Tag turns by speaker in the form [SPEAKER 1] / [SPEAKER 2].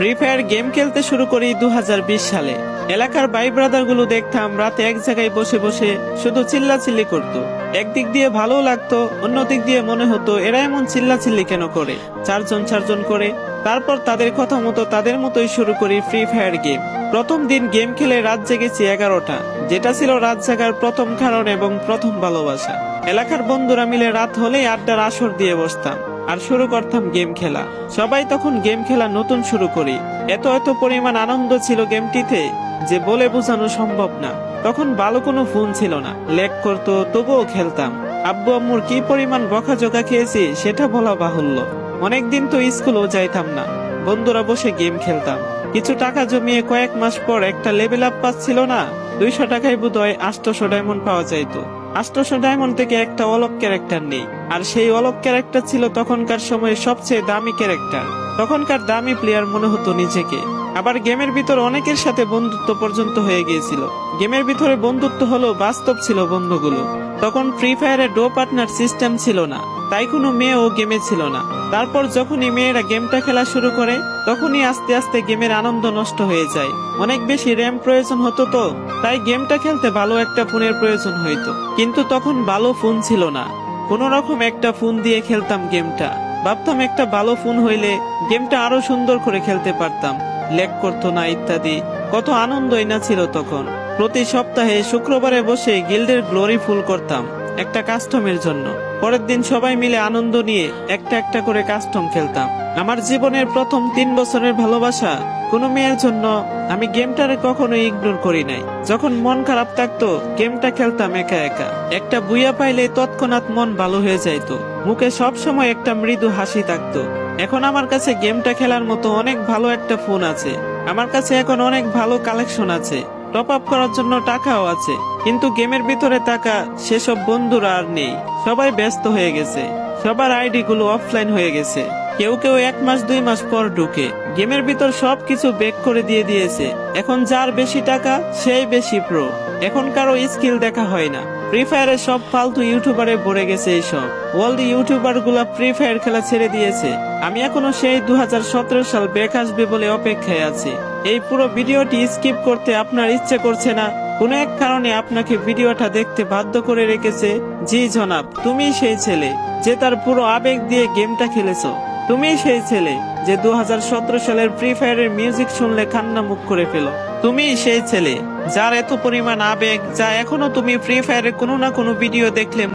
[SPEAKER 1] Free fire game খেলতে শুরু করি 2020 সালে। এলাকার ভাই ব্রাদার গুলো দেখতাম রাতে এক জায়গায় বসে বসে শুধু চিল্লাচিল্লি করতো। একদিক দিয়ে ভালো লাগতো, অন্য দিক দিয়ে মনে হতো এরা এমন চিল্লাচিল্লি কেন করে, চারজন চারজন করে। তারপর তাদের কথা মতো তাদের মতোই শুরু করি ফ্রি ফায়ার গেম। প্রথম দিন গেম খেলে রাত জেগেছি 11টা, যেটা ছিল রাত জাগার প্রথম কারণ এবং প্রথম ভালোবাসা। এলাকার বন্ধুরা মিলে রাত হলেই আড্ডার আসর দিয়ে বসতাম আর শুরু করতাম গেম খেলা। সবাই তখন গেম খেলা নতুন শুরু করি, এত এত পরিমাণ আনন্দ ছিল গেমটিতে যে বলে বোঝানো সম্ভব না। তখন ভালো কোনো ফোন ছিল না, ল্যাগ করতো তবুও খেলতাম। আব্বু আম্মুর কি পরিমাণ বকাঝকা খেয়েছি সেটা বলা বাহুল্য। অনেকদিন তো স্কুলেও যাইতাম না, বন্ধুরা বসে গেম খেলতাম। কিছু টাকা জমিয়ে কয়েক মাস পর একটা লেভেল আপ পাচ্ছিল না, 200 টাকায় বোধহয় 800 ডায়মন্ড পাওয়া যাইতো। 800 ডায়মন্ড থেকে একটা অলক ক্যারেক্টার নেই, আর সেই অলক ক্যারেক্টার ছিল তখনকার সময়ে সবচেয়ে দামি ক্যারেক্টার। তখনকার দামি প্লেয়ার মনে হতো নিজেকে। আবার গেমের ভিতর অনেকের সাথে বন্ধুত্ব পর্যন্ত হয়ে গিয়েছিল। গেমের ভিতরে বন্ধুত্ব হলো বাস্তব ছিল বন্ধুগুলো। তখন ফ্রি ফায়ারে ডো পার্টনার সিস্টেম ছিল না, তাই কোনো মেয়েও গেমে ছিল না। তারপর যখনই মেয়েরা গেমটা খেলা শুরু করে তখনই আস্তে আস্তে গেমের আনন্দ নষ্ট হয়ে যায়। অনেক বেশি র্যাম প্রয়োজন হতো, তো তাই গেমটা খেলতে ভালো একটা ফোনের প্রয়োজন হইতো। কিন্তু তখন ভালো ফোন ছিল না, কোন রকম একটা ফোন দিয়ে খেলতাম গেমটা। ভাবতাম একটা ভালো ফোন হইলে গেমটা আরো সুন্দর করে খেলতে পারতাম, ল্যাগ করতো না ইত্যাদি। কত আনন্দই না ছিল তখন। প্রতি সপ্তাহে শুক্রবারে বসে গিল্ডের গ্লোরি ফুল করতাম একটা কাস্টমের জন্য। পরের দিন সবাই মিলে আনন্দ নিয়ে একটা একটা করে কাস্টম খেলতাম। আমার জীবনের প্রথম 3 বছরের ভালোবাসা কোনো মেয়ের জন্য আমি গেমটারে কখনোই ইগনোর করি নাই। যখন মন খারাপ থাকতো গেমটা খেলতাম একা একা। একটা বুইয়া পাইলে তৎক্ষণাৎ মন ভালো হয়ে যাইতো, মুখে সব সময় একটা মৃদু হাসি থাকতো। এখন আমার কাছে গেমটা খেলার মতো অনেক ভালো একটা ফোন আছে, আমার কাছে এখন অনেক ভালো কালেকশন আছে, টপ আপ করার জন্য টাকাও আছে। কিন্তু গেমের ভিতরে টাকা সেসব বন্ধুরা আর নেই, সবাই ব্যস্ত হয়ে গেছে, সবার আইডি গুলো অফলাইন হয়ে গেছে। কেউ কেউ 1 মাস 2 মাস পর ঢুকে গেমের ভিতর সবকিছু বেক করে দিয়েছে। এখন যার বেশি টাকা সেই বেশি প্রো, এখন কারো স্কিল দেখা হয় না। ফ্রি ফায়ারে সব ফালতু ইউটিউবারে ভরে গেছে। এইসব ওয়ার্ল্ড ইউটিউবার গুলা ফ্রি ফায়ার খেলা ছেড়ে দিয়েছে। আমি এখনো সেই 2017 সাল ব্যাক আসবে বলে অপেক্ষায় আছি। এই পুরো ভিডিওটি স্কিপ করতে আপনার ইচ্ছে করছে না, কোন এক কারণে আপনাকে ভিডিওটা দেখতে বাধ্য করে রেখেছে। জি জনাব, তুমি সেই ছেলে যে তার পুরো আবেগ দিয়ে গেমটা খেলেছো। তুমি সেই ছেলে যে 2017 সালের ফ্রি ফায়ারের মিউজিক শুনলে কান্না মুখ করে ফেলো। তুমি সেই ছেলে যার এত পরিমাণ আবেগ যা এখনো তুমি ফ্রি ফায়ারের কোনো না কোনো ভিডিও দেখলে